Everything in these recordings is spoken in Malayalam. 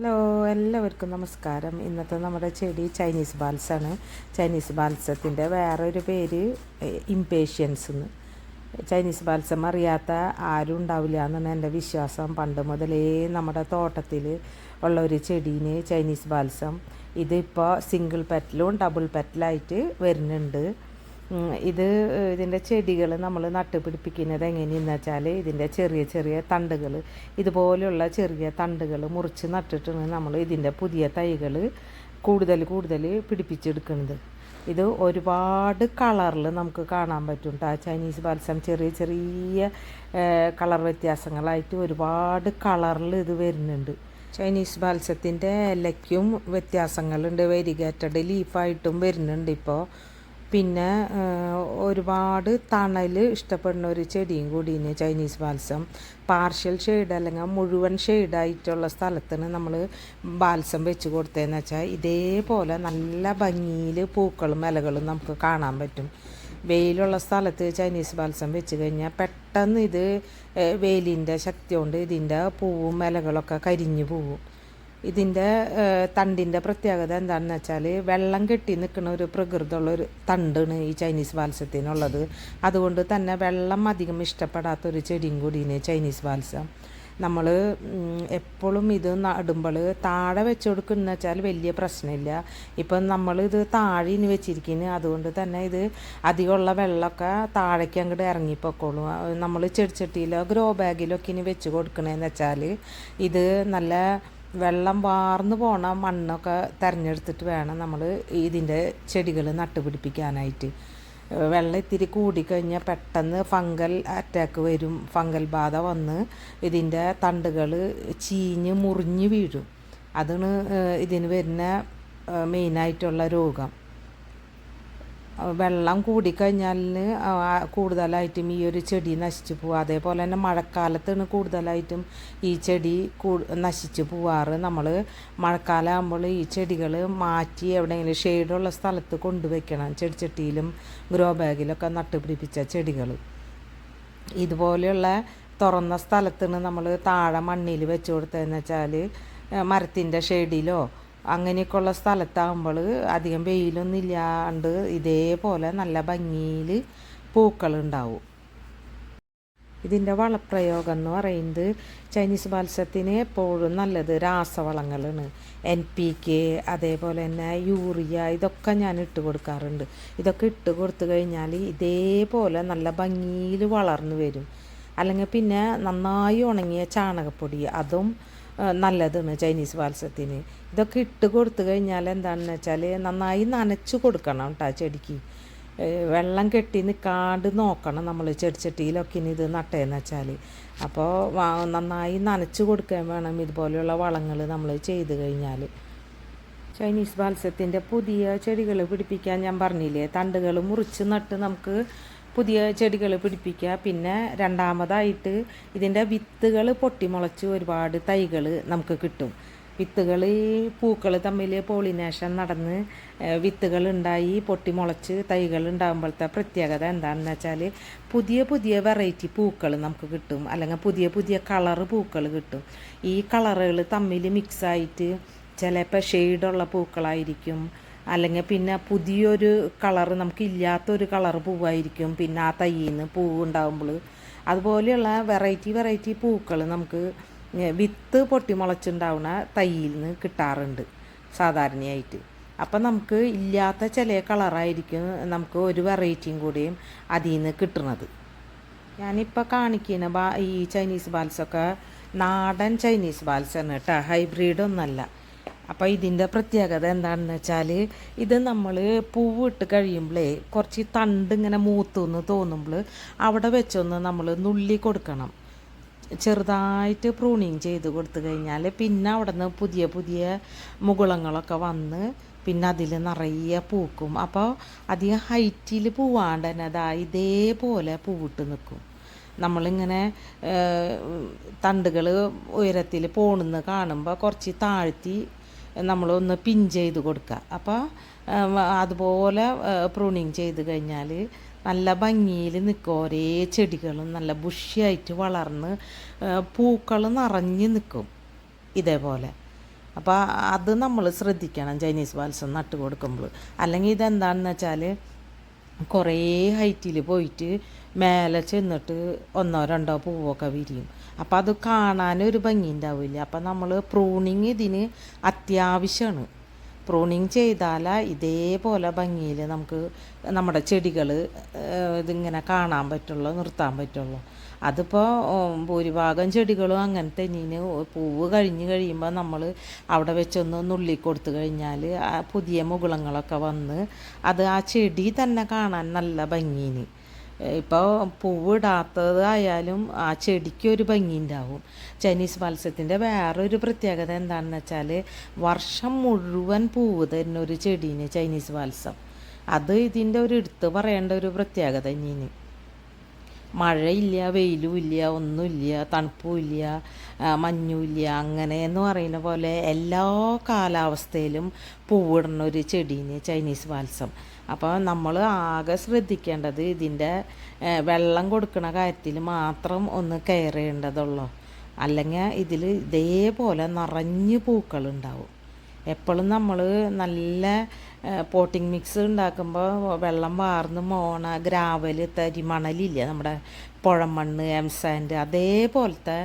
ഹലോ, എല്ലാവർക്കും നമസ്കാരം. ഇന്നത്തെ നമ്മുടെ ചെടി ചൈനീസ് ബാൽസാണ്. ചൈനീസ് ബാൽസത്തിൻ്റെ വേറൊരു പേര് ഇംപേഷ്യൻസ് എന്ന്. ചൈനീസ് ബാൽസം അറിയാത്ത ആരും ഉണ്ടാവില്ല എന്നാണ് എൻ്റെ വിശ്വാസം. പണ്ട് മുതലേ നമ്മുടെ തോട്ടത്തിൽ ഉള്ള ഒരു ചെടീന് ചൈനീസ് ബാൽസം. ഇതിപ്പോൾ സിംഗിൾ പെറ്റലും ഡബിൾ പെറ്റലായിട്ട് വരുന്നുണ്ട്. ഇതിൻ്റെ ചെടികൾ നമ്മൾ നട്ടുപിടിപ്പിക്കുന്നത് എങ്ങനെയെന്ന് വെച്ചാൽ ഇതിൻ്റെ ചെറിയ ചെറിയ തണ്ടുകൾ, ഇതുപോലെയുള്ള ചെറിയ തണ്ടുകൾ മുറിച്ച് നട്ടിട്ടാണ് നമ്മൾ ഇതിൻ്റെ പുതിയ തൈകൾ കൂടുതൽ പിടിപ്പിച്ചെടുക്കുന്നത്. ഇത് ഒരുപാട് കളറിൽ നമുക്ക് കാണാൻ പറ്റും കേട്ടോ. ചൈനീസ് ബാൽസം ചെറിയ ചെറിയ കളർ വ്യത്യാസങ്ങളായിട്ട് ഒരുപാട് കളറിൽ ഇത് വരുന്നുണ്ട്. ചൈനീസ് ബാൽസത്തിൻ്റെ ഇലയ്ക്കും വ്യത്യാസങ്ങളുണ്ട്. വെരിഗേറ്റഡ് ലീഫായിട്ടും വരുന്നുണ്ട് ഇപ്പോൾ. പിന്നെ ഒരുപാട് തണൽ ഇഷ്ടപ്പെടുന്ന ഒരു ചെടിയും കൂടിയാണ് ചൈനീസ് ബാൽസം. പാർഷ്യൽ ഷെയ്ഡ് അല്ലെങ്കിൽ മുഴുവൻ ഷെയ്ഡായിട്ടുള്ള സ്ഥലത്തിന് നമ്മൾ ബാൽസം വെച്ച് കൊടുത്തതെന്ന് വെച്ചാൽ ഇതേപോലെ നല്ല ഭംഗിയിൽ പൂക്കളും ഇലകളും നമുക്ക് കാണാൻ പറ്റും. വെയിലുള്ള സ്ഥലത്ത് ചൈനീസ് ബാൽസം വെച്ച് കഴിഞ്ഞാൽ പെട്ടെന്ന് ഇത് വെയിലിൻ്റെ ശക്തി കൊണ്ട് ഇതിൻ്റെ പൂവും ഇലകളൊക്കെ കരിഞ്ഞു പോവും. ഇതിൻ്റെ തണ്ടിൻ്റെ പ്രത്യേകത എന്താണെന്ന് വെച്ചാൽ വെള്ളം കെട്ടി നിൽക്കുന്ന ഒരു പ്രകൃതമുള്ളൊരു തണ്ടാണ് ഈ ചൈനീസ് ബാൽസത്തിനുള്ളത്. അതുകൊണ്ട് തന്നെ വെള്ളം അധികം ഇഷ്ടപ്പെടാത്തൊരു ചെടിയും കൂടിയാണ് ചൈനീസ് ബാൽസം. നമ്മൾ എപ്പോഴും ഇത് നടുമ്പോൾ താഴെ വെച്ച് കൊടുക്കുന്ന വെച്ചാൽ വലിയ പ്രശ്നമില്ല. ഇപ്പം നമ്മളിത് താഴെ ഇനി വെച്ചിരിക്കുന്നത്, അതുകൊണ്ട് തന്നെ ഇത് അധികമുള്ള വെള്ളമൊക്കെ താഴേക്ക് അങ്ങോട്ട് ഇറങ്ങിപ്പോക്കോളും. നമ്മൾ ചെടിച്ചട്ടിയിലോ ഗ്രോ ബാഗിലൊക്കെ ഇനി വെച്ച് കൊടുക്കണമെന്ന് വെച്ചാൽ ഇത് നല്ല വെള്ളം വാർന്നു പോണ മണ്ണൊക്കെ തിരഞ്ഞെടുത്തിട്ട് വേണം നമ്മൾ ഇതിൻ്റെ ചെടികൾ നട്ടുപിടിപ്പിക്കാനായിട്ട്. വെള്ളം ഇത്തിരി കൂടിക്കഴിഞ്ഞാൽ പെട്ടെന്ന് ഫംഗൽ അറ്റാക്ക് വരും. ഫംഗൽ ബാധ വന്ന് ഇതിൻ്റെ തണ്ടുകൾ ചീഞ്ഞ് മുറിഞ്ഞ് വീഴും. അതാണ് ഇതിന് വരുന്ന മെയിനായിട്ടുള്ള രോഗം. വെള്ളം കൂടിക്കഴിഞ്ഞാൽ കൂടുതലായിട്ടും ഈ ഒരു ചെടി നശിച്ചു പോകും. അതേപോലെ തന്നെ മഴക്കാലത്താണ് കൂടുതലായിട്ടും ഈ ചെടി നശിച്ചു പോവാറ്. നമ്മൾ മഴക്കാലം ആകുമ്പോൾ ഈ ചെടികൾ മാറ്റി എവിടെയെങ്കിലും ഷെയ്ഡുള്ള സ്ഥലത്ത് കൊണ്ടുവയ്ക്കണം. ചെടിച്ചട്ടിയിലും ഗ്രോ ബാഗിലൊക്കെ നട്ടുപിടിപ്പിച്ച ചെടികൾ ഇതുപോലെയുള്ള തുറന്ന സ്ഥലത്താണ് നമ്മൾ താഴെ മണ്ണിൽ വെച്ച് കൊടുത്തതെന്ന് വെച്ചാൽ മരത്തിൻ്റെ ഷെയ്ഡിലോ അങ്ങനെയൊക്കെയുള്ള സ്ഥലത്താകുമ്പോൾ അധികം വെയിലൊന്നും ഇല്ലാണ്ട് ഇതേപോലെ നല്ല ഭംഗിയിൽ പൂക്കളുണ്ടാവും. ഇതിൻ്റെ വളപ്രയോഗം എന്ന് പറയുന്നത് ചൈനീസ് ബാൽസത്തിന് എപ്പോഴും നല്ലത് രാസവളങ്ങളാണ്. NPK, അതേപോലെ തന്നെ യൂറിയ, ഇതൊക്കെ ഞാൻ ഇട്ട് കൊടുക്കാറുണ്ട്. ഇതൊക്കെ ഇട്ട് കൊടുത്തു കഴിഞ്ഞാൽ ഇതേപോലെ നല്ല ഭംഗിയിൽ വളർന്നു വരും. അല്ലെങ്കിൽ പിന്നെ നന്നായി ഉണങ്ങിയ ചാണകപ്പൊടി, അതും നല്ലതാണ് ചൈനീസ് ബാൽസത്തിന്. ഇതൊക്കെ ഇട്ട് കൊടുത്തു കഴിഞ്ഞാൽ എന്താണെന്ന് വെച്ചാൽ നന്നായി നനച്ച് കൊടുക്കണം കേട്ടോ ചെടിക്ക്. വെള്ളം കെട്ടി നിൽക്കാണ്ട് നോക്കണം നമ്മൾ ചെടിച്ചട്ടിയിലൊക്കെ ഇനി ഇത് നട്ടേന്ന് വെച്ചാൽ. അപ്പോൾ നന്നായി നനച്ച് കൊടുക്കാൻ വേണം ഇതുപോലെയുള്ള വളങ്ങൾ നമ്മൾ ചെയ്ത് കഴിഞ്ഞാൽ. ചൈനീസ് ബാൽസത്തിൻ്റെ പുതിയ ചെടികൾ പിടിപ്പിക്കാൻ ഞാൻ പറഞ്ഞില്ലേ, തണ്ടുകൾ മുറിച്ച് നട്ട് നമുക്ക് പുതിയ ചെടികൾ പിടിപ്പിക്കുക. പിന്നെ രണ്ടാമതായിട്ട് ഇതിൻ്റെ വിത്തുകൾ പൊട്ടിമുളച്ച് ഒരുപാട് തൈകൾ നമുക്ക് കിട്ടും. വിത്തുകൾ പൂക്കൾ തമ്മിൽ പോളിനേഷൻ നടന്ന് വിത്തുകൾ ഉണ്ടായി പൊട്ടിമുളച്ച് തൈകൾ ഉണ്ടാകുമ്പോഴത്തെ പ്രത്യേകത എന്താണെന്ന് വെച്ചാൽ പുതിയ വെറൈറ്റി പൂക്കൾ നമുക്ക് കിട്ടും. അല്ലെങ്കിൽ പുതിയ കളറ് പൂക്കൾ കിട്ടും. ഈ കളറുകൾ തമ്മിൽ മിക്സായിട്ട് ചിലപ്പോൾ ഷെയ്ഡുള്ള പൂക്കളായിരിക്കും, അല്ലെങ്കിൽ പിന്നെ പുതിയൊരു കളറ് നമുക്കില്ലാത്തൊരു കളറ് പൂവായിരിക്കും പിന്നെ ആ തൈയിൽ നിന്ന് പൂവ് ഉണ്ടാകുമ്പോൾ. അതുപോലെയുള്ള വെറൈറ്റി പൂക്കൾ നമുക്ക് വിത്ത് പൊട്ടിമുളച്ചുണ്ടാവുന്ന തൈയിൽ നിന്ന് കിട്ടാറുണ്ട് സാധാരണയായിട്ട്. അപ്പം നമുക്ക് ഇല്ലാത്ത ചില കളറായിരിക്കും നമുക്ക് ഒരു വെറൈറ്റിയും കൂടിയും അതിൽ നിന്ന് കിട്ടുന്നത്. ഞാനിപ്പോൾ കാണിക്കുന്ന ഈ ചൈനീസ് ബാൽസൊക്കെ നാടൻ ചൈനീസ് ബാൽസാണ് കേട്ടോ, ഹൈബ്രിഡൊന്നല്ല. അപ്പോൾ ഇതിൻ്റെ പ്രത്യേകത എന്താണെന്ന് വെച്ചാൽ ഇത് നമ്മൾ പൂവിട്ട് കഴിയുമ്പോഴേ കുറച്ച് തണ്ട് ഇങ്ങനെ മൂത്തുന്ന് തോന്നുമ്പോൾ അവിടെ വെച്ചൊന്ന് നമ്മൾ നുള്ളി കൊടുക്കണം. ചെറുതായിട്ട് പ്രൂണിങ് ചെയ്ത് കൊടുത്തു കഴിഞ്ഞാൽ പിന്നെ അവിടെ നിന്ന് പുതിയ മുകുളങ്ങളൊക്കെ വന്ന് പിന്നെ അതിൽ നിറയെ പൂക്കും. അപ്പോൾ അധികം ഹൈറ്റിൽ പൂവാണ്ട് തന്നെ ഇതേപോലെ പൂവിട്ട് നിൽക്കും. നമ്മളിങ്ങനെ തണ്ടുകൾ ഉയരത്തിൽ പോണെന്ന് കാണുമ്പോൾ കുറച്ച് താഴ്ത്തി നമ്മളൊന്ന് പിൻ ചെയ്ത് കൊടുക്കുക. അപ്പോൾ അതുപോലെ പ്രൂണിങ് ചെയ്ത് കഴിഞ്ഞാൽ നല്ല ഭംഗിയിൽ നിൽക്കും. ഒരേ ചെടികളും നല്ല ബുഷിയായിട്ട് വളർന്ന് പൂക്കൾ നിറഞ്ഞ് നിൽക്കും ഇതേപോലെ. അപ്പോൾ അത് നമ്മൾ ശ്രദ്ധിക്കണം ചൈനീസ് ബാൽസം നട്ട് കൊടുക്കുമ്പോൾ. അല്ലെങ്കിൽ ഇതെന്താണെന്ന് വെച്ചാൽ കുറേ ഹൈറ്റിൽ പോയിട്ട് മേലെ ചെന്നിട്ട് ഒന്നോ രണ്ടോ പൂവൊക്കെ വിരിയും. അപ്പോൾ അത് കാണാനൊരു ഭംഗി ഉണ്ടാവില്ല. അപ്പോൾ നമ്മൾ പ്രൂണിങ് ഇതിന് അത്യാവശ്യമാണ്. പ്രൂണിങ് ചെയ്താൽ ഇതേപോലെ ഭംഗിയിൽ നമുക്ക് നമ്മുടെ ചെടികൾ ഇതിങ്ങനെ കാണാൻ പറ്റുള്ളൂ, നിർത്താൻ പറ്റുള്ളൂ. അതിപ്പോൾ ഭൂരിഭാഗം ചെടികളും അങ്ങനെ തന്നെയാണ്. പൂവ് കഴിഞ്ഞ് കഴിയുമ്പോൾ നമ്മൾ അവിടെ വെച്ചൊന്ന് നുള്ളി കൊടുത്തു കഴിഞ്ഞാൽ പുതിയ മുകുളങ്ങളൊക്കെ വന്ന് അത് ആ ചെടി തന്നെ കാണാൻ നല്ല ഭംഗിന്. ഇപ്പോൾ പൂവിടാത്തതായാലും ആ ചെടിക്കൊരു ഭംഗി ഉണ്ടാവും. ചൈനീസ് മത്സ്യത്തിൻ്റെ വേറൊരു പ്രത്യേകത എന്താണെന്ന് വെച്ചാൽ വർഷം മുഴുവൻ പൂവ് തരുന്ന ഒരു ചെടീന് ചൈനീസ് മത്സ്യം. അത് ഇതിൻ്റെ ഒരു എടുത്ത് പറയേണ്ട ഒരു പ്രത്യേകത തന്നെയാണ്. മഴയില്ല, വെയിലും ഇല്ല, ഒന്നുമില്ല, തണുപ്പുമില്ല, മഞ്ഞുമില്ല, അങ്ങനെ എന്ന് പറയുന്ന പോലെ എല്ലാ കാലാവസ്ഥയിലും പൂവിടുന്ന ഒരു ചെടീന് ചൈനീസ് ബാൽസം. അപ്പോൾ നമ്മൾ ആകെ ശ്രദ്ധിക്കേണ്ടത് ഇതിൻ്റെ വെള്ളം കൊടുക്കുന്ന കാര്യത്തിൽ മാത്രം ഒന്ന് കെയർ ചെയ്യേണ്ടതുള്ളൂ. അല്ലെങ്കിൽ ഇതിൽ ഇതേപോലെ നിറഞ്ഞ് പൂക്കളുണ്ടാവും. എപ്പോഴും നമ്മൾ നല്ല പോട്ടിങ് മിക്സ് ഉണ്ടാക്കുമ്പോൾ വെള്ളം വാർന്ന് പോണ ഗ്രാവൽ, തരി മണലില്ല, നമ്മുടെ പുഴമണ്ണ്, എംസാൻഡ്, അതേപോലത്തെ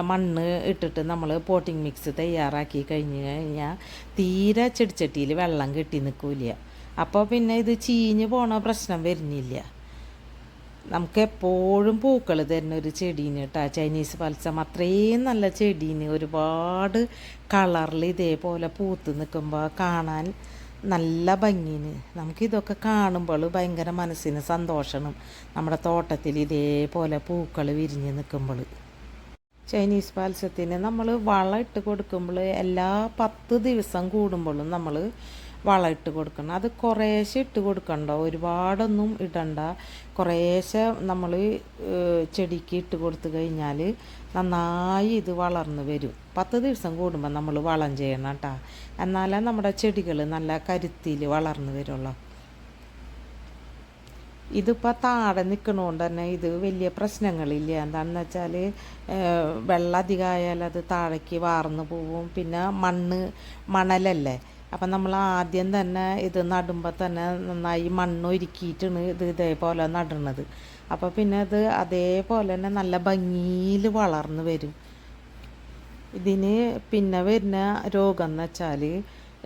മണ്ണ് ഇട്ടിട്ട് നമ്മൾ പോട്ടിങ് മിക്സ് തയ്യാറാക്കി കഴിഞ്ഞ് കഴിഞ്ഞാൽ തീരെ ചെടിച്ചട്ടിയിൽ വെള്ളം കെട്ടി നിൽക്കില്ല. അപ്പോൾ പിന്നെ ഇത് ചീഞ്ഞ് പോണ പ്രശ്നം വരുന്നില്ല. നമുക്ക് എപ്പോഴും പൂക്കൾ തരുന്ന ഒരു ചെടീന് കേട്ടോ ചൈനീസ് ബാൽസം. അത്രയും നല്ല ചെടീന് ഒരുപാട് കളറിൽ ഇതേപോലെ പൂത്ത് നിൽക്കുമ്പോൾ കാണാൻ നല്ല ഭംഗിന്. നമുക്കിതൊക്കെ കാണുമ്പോൾ ഭയങ്കര മനസ്സിന് സന്തോഷമാണ്. നമ്മുടെ തോട്ടത്തിൽ ഇതേപോലെ പൂക്കൾ വിരിഞ്ഞ് നിൽക്കുമ്പോൾ. ചൈനീസ് ബാൽസത്തിന് നമ്മൾ വളം ഇട്ട് കൊടുക്കുമ്പോൾ എല്ലാ 10 ദിവസം കൂടുമ്പോഴും നമ്മൾ വളം ഇട്ട് കൊടുക്കണം. അത് കുറേശ്ശെ ഇട്ട് കൊടുക്കണ്ട, ഒരുപാടൊന്നും ഇടണ്ട. കുറേശ്ശെ നമ്മൾ ചെടിക്ക് ഇട്ട് കൊടുത്തു കഴിഞ്ഞാൽ നന്നായി ഇത് വളർന്നു വരും. 10 ദിവസം കൂടുമ്പോൾ നമ്മൾ വളം ചെയ്യണം കേട്ടോ. എന്നാലേ നമ്മുടെ ചെടികൾ നല്ല കരുത്തിൽ വളർന്നു വരുള്ളൂ. ഇതിപ്പോൾ താഴെ നിൽക്കണോണ്ട് തന്നെ ഇത് വലിയ പ്രശ്നങ്ങളില്ല. എന്താണെന്ന് വെച്ചാൽ വെള്ളം അധികമായാൽ അത് താഴേക്ക് വാർന്നു പോവും. പിന്നെ മണലല്ലേ, അപ്പം നമ്മൾ ആദ്യം തന്നെ ഇത് നടുമ്പോൾ തന്നെ നന്നായി മണ്ണൊരുക്കിയിട്ടാണ് ഇത് ഇതേപോലെ നടണത്. അപ്പോൾ പിന്നെ ഇത് അതേപോലെ തന്നെ നല്ല ഭംഗിയിൽ വളർന്നു വരും. ഇതിന് പിന്നെ വരുന്ന രോഗം എന്ന് വെച്ചാൽ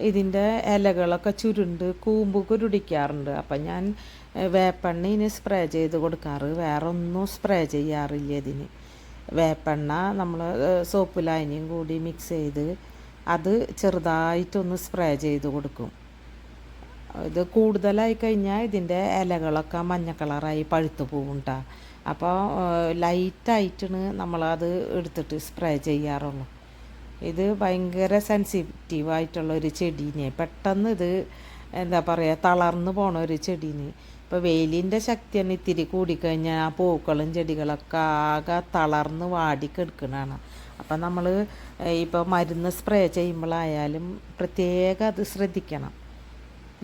ഇതിൻ്റെ ഇലകളൊക്കെ ചുരുണ്ട് കൂമ്പ് കുരുടിക്കാറുണ്ട്. അപ്പം ഞാൻ വേപ്പെണ്ണ ഇതിന് സ്പ്രേ ചെയ്ത് കൊടുക്കാറ്, വേറെ ഒന്നും സ്പ്രേ ചെയ്യാറില്ല ഇതിന്. വേപ്പെണ്ണ നമ്മൾ സോപ്പ് ലായനിയും കൂടി മിക്സ് ചെയ്ത് അത് ചെറുതായിട്ടൊന്ന് സ്പ്രേ ചെയ്ത് കൊടുക്കും. ഇത് കൂടുതലായി കഴിഞ്ഞാൽ ഇതിൻ്റെ ഇലകളൊക്കെ മഞ്ഞ കളറായി പഴുത്ത് പോകും കേട്ടോ. അപ്പോൾ ലൈറ്റായിട്ടാണ് നമ്മളത് എടുത്തിട്ട് സ്പ്രേ ചെയ്യാറുള്ളൂ. ഇത് ഭയങ്കര സെൻസിറ്റീവായിട്ടുള്ളൊരു ചെടീനെ, പെട്ടെന്ന് ഇത് എന്താ പറയുക തളർന്നു പോണ ഒരു ചെടീന്. ഇപ്പോൾ വെയിലിൻ്റെ ശക്തി തന്നെ ഇത്തിരി കൂടിക്കഴിഞ്ഞാൽ ആ പൂക്കളും ചെടികളൊക്കെ ആകെ തളർന്ന് വാടിക്കെടുക്കണതാണ്. അപ്പം നമ്മൾ ഇപ്പോൾ മരുന്ന് സ്പ്രേ ചെയ്യുമ്പോഴായാലും പ്രത്യേകം അത് ശ്രദ്ധിക്കണം.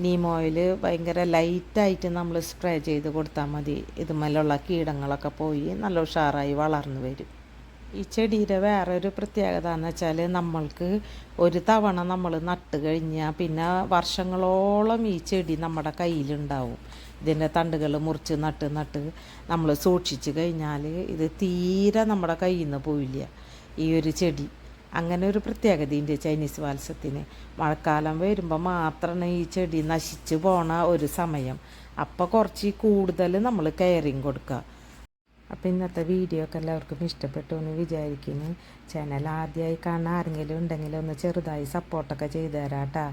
നീം ഓയിൽ ഭയങ്കര ലൈറ്റായിട്ട് നമ്മൾ സ്പ്രേ ചെയ്ത് കൊടുത്താൽ മതി. ഇതുമല്ലുള്ള കീടങ്ങളൊക്കെ പോയി നല്ല ഉഷാറായി വളർന്നു വരും. ഈ ചെടിയുടെ വേറൊരു പ്രത്യേകത എന്ന് വെച്ചാൽ നമ്മൾക്ക് ഒരു തവണ നമ്മൾ നട്ട് കഴിഞ്ഞാൽ പിന്നെ വർഷങ്ങളോളം ഈ ചെടി നമ്മുടെ കയ്യിലുണ്ടാവും. ഇതിൻ്റെ തണ്ടുകൾ മുറിച്ച് നട്ട് നമ്മൾ സൂക്ഷിച്ച് കഴിഞ്ഞാൽ ഇത് തീരെ നമ്മുടെ കയ്യിൽ നിന്ന് പോവില്ല ഈ ഒരു ചെടി. അങ്ങനെ ഒരു പ്രത്യേകതയുണ്ട് ചൈനീസ് ബാൽസത്തിന്. മഴക്കാലം വരുമ്പോൾ മാത്രമാണ് ഈ ചെടി നശിച്ച് പോണ ഒരു സമയം. അപ്പോൾ കുറച്ച് കൂടുതൽ നമ്മൾ കെയറിങ് കൊടുക്കുക. അപ്പോൾ ഇന്നത്തെ വീഡിയോ ഒക്കെ എല്ലാവർക്കും ഇഷ്ടപ്പെട്ടു എന്ന് വിചാരിക്കുന്നു. ചാനൽ ആദ്യമായി കാണാൻ ആരെങ്കിലും ഉണ്ടെങ്കിൽ ഒന്ന് ചെറുതായി സപ്പോർട്ടൊക്കെ ചെയ്തു തരാം കേട്ടോ.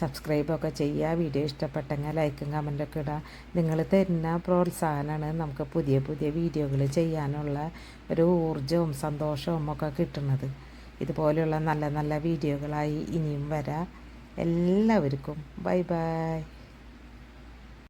സബ്സ്ക്രൈബൊക്കെ ചെയ്യുക. വീഡിയോ ഇഷ്ടപ്പെട്ടെങ്കിൽ ലൈക്കും കമൻറ്റൊക്കെ ഇടുക. നിങ്ങൾ തരുന്ന പ്രോത്സാഹനമാണ് നമുക്ക് പുതിയ പുതിയ വീഡിയോകൾ ചെയ്യാനുള്ള ഒരു ഊർജ്ജവും സന്തോഷവും ഒക്കെ കിട്ടുന്നത്. ഇതുപോലെയുള്ള നല്ല നല്ല വീഡിയോകളായി ഇനിയും വരാം. എല്ലാവർക്കും ബൈ ബൈ.